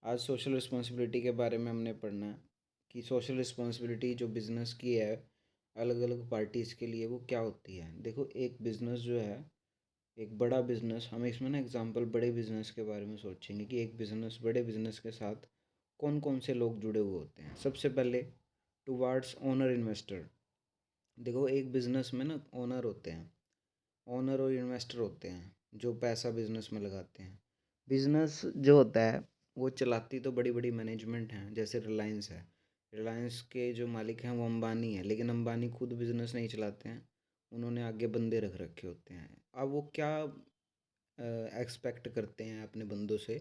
आज social responsibility के बारे में हमने पढ़ना है कि सोशल रिस्पॉन्सिबिलिटी जो बिज़नेस की है अलग अलग पार्टीज़ के लिए वो क्या होती है। देखो, एक बिज़नेस जो है, एक बड़ा बिज़नेस, हम इसमें ना एग्जांपल बड़े बिज़नेस के बारे में सोचेंगे कि एक बिज़नेस, बड़े बिज़नेस के साथ कौन कौन से लोग जुड़े हुए होते हैं। सबसे पहले टुवार्ड्स ओनर इन्वेस्टर। देखो, एक बिज़नेस में ना ओनर होते हैं, ओनर और इन्वेस्टर होते हैं जो पैसा बिज़नेस में लगाते हैं। बिज़नेस जो होता है वो चलाती तो बड़ी बड़ी मैनेजमेंट हैं, जैसे रिलायंस है। रिलायंस के जो मालिक हैं वो अंबानी है, लेकिन अंबानी खुद बिज़नेस नहीं चलाते हैं, उन्होंने आगे बंदे रख रखे होते हैं। अब वो क्या एक्सपेक्ट करते हैं अपने बंदों से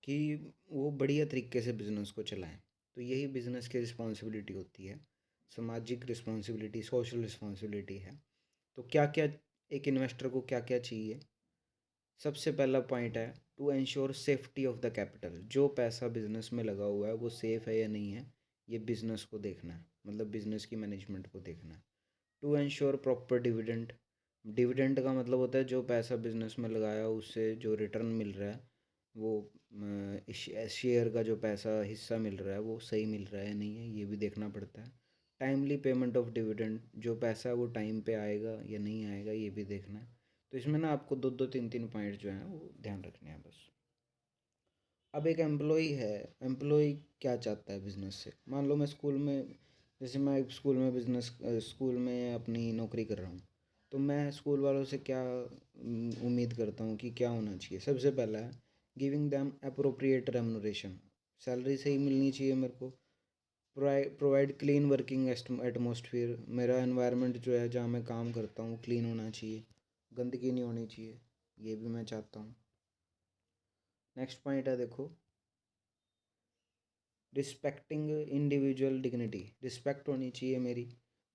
कि वो बढ़िया तरीके से बिज़नेस को चलाएं। तो यही बिज़नेस की रिस्पॉन्सिबिलिटी होती है, सामाजिक रिस्पॉन्सिबिलिटी, सोशल रिस्पॉन्सिबिलिटी है। तो क्या क्या एक इन्वेस्टर को क्या क्या चाहिए। सबसे पहला पॉइंट है to ensure safety of the capital. जो पैसा बिजनेस में लगा हुआ है वो सेफ़ है या नहीं है, ये बिजनेस को देखना है, मतलब बिजनेस की मैनेजमेंट को देखना है। To ensure proper dividend. Dividend का मतलब होता है जो पैसा बिजनेस में लगाया उससे जो रिटर्न मिल रहा है, वो शेयर का जो पैसा हिस्सा मिल रहा है वो सही मिल रहा है नहीं है, ये भी देखना पड़ता है। टाइमली पेमेंट ऑफ डिविडेंड, जो पैसा है वो टाइम पे आएगा या नहीं आएगा, ये भी देखना है। तो इसमें ना आपको दो दो तीन तीन पॉइंट जो हैं वो ध्यान रखने हैं बस। अब एक एम्प्लॉई है, एम्प्लॉई क्या चाहता है बिजनेस से। मान लो मैं स्कूल में, जैसे मैं एक स्कूल में स्कूल में अपनी नौकरी कर रहा हूँ, तो मैं स्कूल वालों से क्या उम्मीद करता हूँ कि क्या होना चाहिए। सबसे पहला है giving them appropriate remuneration. Salary सही मिलनी चाहिए मेरे को। Provide clean working atmosphere. मेरा एनवायरनमेंट जो है जहाँ मैं काम करता हूँ क्लीन होना चाहिए, गंदगी नहीं होनी चाहिए, ये भी मैं चाहता हूँ। नेक्स्ट पॉइंट है, देखो, रिस्पेक्टिंग इंडिविजुअल डिग्निटी। रिस्पेक्ट होनी चाहिए मेरी।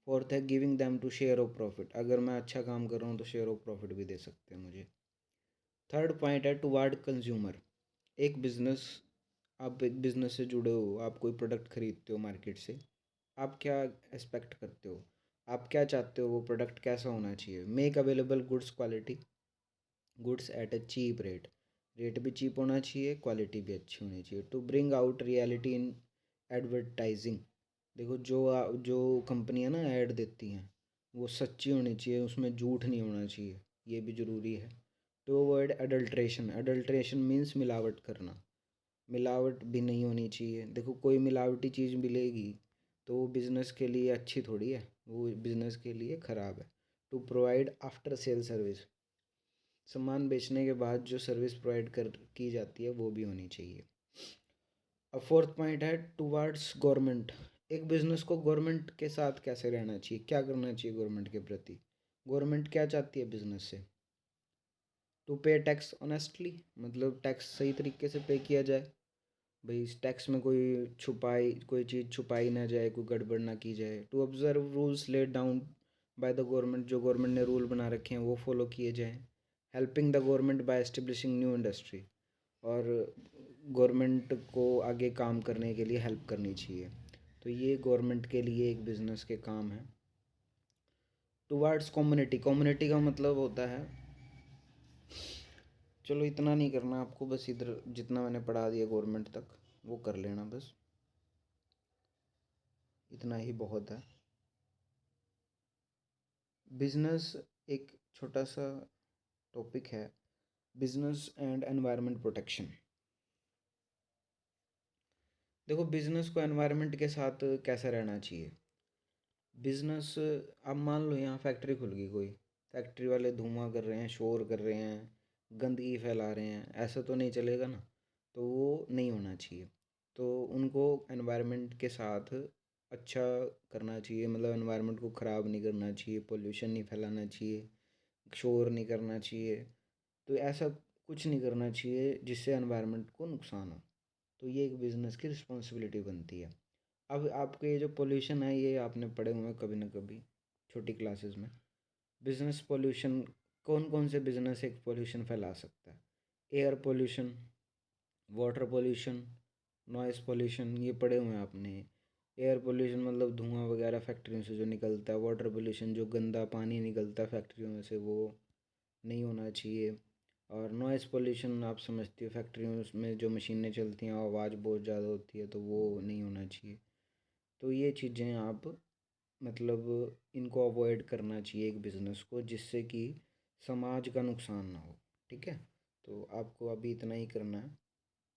फोर्थ है giving them to share of profit. अगर मैं अच्छा काम कर रहा हूँ तो शेयर ऑफ प्रॉफिट भी दे सकते हैं मुझे। थर्ड पॉइंट है टुवार्ड कंज्यूमर। एक बिजनेस, आप एक बिजनेस से जुड़े हो, आप कोई प्रोडक्ट खरीदते हो मार्केट से, आप क्या एक्सपेक्ट करते हो, आप क्या चाहते हो, वो प्रोडक्ट कैसा होना चाहिए। Make available goods quality, goods at a cheap rate. Rate भी चीप होना चाहिए, क्वालिटी भी अच्छी होनी चाहिए। To bring out reality in advertising. देखो, जो कंपनियां ना ऐड देती हैं वो सच्ची होनी चाहिए, उसमें झूठ नहीं होना चाहिए, ये भी ज़रूरी है। To avoid adulteration. Adulteration means मिलावट करना, मिलावट भी नहीं होनी चाहिए। देखो, कोई मिलावटी चीज़ मिलेगी तो वो बिज़नेस के लिए अच्छी थोड़ी है, वो बिज़नेस के लिए ख़राब है। To provide after sale service. सामान बेचने के बाद जो सर्विस प्रोवाइड कर की जाती है वो भी होनी चाहिए। अब फोर्थ पॉइंट है टुवार्ड्स गवर्नमेंट। एक बिज़नेस को गवर्नमेंट के साथ कैसे रहना चाहिए, क्या करना चाहिए गवर्नमेंट के प्रति। गवर्नमेंट क्या चाहती है बिज़नेस से। टू पे टैक्स ऑनेस्टली, मतलब टैक्स सही तरीके से पे किया जाए। भाई, इस टैक्स में कोई चीज़ छुपाई ना जाए, कोई गड़बड़ ना की जाए। To observe rules laid down by the government. जो गवर्नमेंट ने रूल बना रखे हैं वो फॉलो किए जाएँ। Helping the government by establishing new industry. और गवर्नमेंट को आगे काम करने के लिए हेल्प करनी चाहिए। तो ये गवर्नमेंट के लिए एक बिज़नेस के काम है। Towards community. कम्युनिटी का मतलब होता है, चलो इतना नहीं करना आपको, बस इधर जितना मैंने पढ़ा दिया गवर्नमेंट तक वो कर लेना, बस इतना ही बहुत है। बिजनेस एक छोटा सा टॉपिक है, बिजनेस एंड एनवायरनमेंट प्रोटेक्शन। देखो, बिजनेस को एनवायरनमेंट के साथ कैसा रहना चाहिए। बिजनेस, अब मान लो यहाँ फैक्ट्री खुल गई, कोई फैक्ट्री वाले धुआं कर रहे हैं, शोर कर रहे हैं, गंदगी फैला रहे हैं, ऐसा तो नहीं चलेगा ना, तो वो नहीं होना चाहिए। तो उनको एनवायरनमेंट के साथ अच्छा करना चाहिए, मतलब एनवायरनमेंट को ख़राब नहीं करना चाहिए, पोल्यूशन नहीं फैलाना चाहिए, शोर नहीं करना चाहिए। तो ऐसा कुछ नहीं करना चाहिए जिससे एनवायरनमेंट को नुकसान हो। तो ये एक बिज़नेस की रिस्पॉन्सिबिलिटी बनती है। अब आपके ये जो पोल्यूशन है ये आपने पढ़े हुए हैं कभी ना कभी छोटी क्लासेस में। बिजनेस पोल्यूशन, कौन कौन से बिजनेस एक पोल्यूशन फैला सकता है। Air pollution, water pollution, noise pollution, ये पढ़े हुए हैं आपने। एयर पोल्यूशन मतलब धुआं वगैरह फैक्ट्रियों से जो निकलता है। वाटर पोल्यूशन जो गंदा पानी निकलता है फैक्ट्रियों में से, वो नहीं होना चाहिए। और नॉइज़ पोल्यूशन आप समझते हो, फैक्ट्रियों में जो मशीनें चलती हैं आवाज़ बहुत ज़्यादा होती है, तो वो नहीं होना चाहिए। तो ये चीज़ें आप मतलब इनको अवॉइड करना चाहिए एक बिज़नेस को, जिससे कि समाज का नुकसान ना हो। ठीक है, तो आपको अभी इतना ही करना है।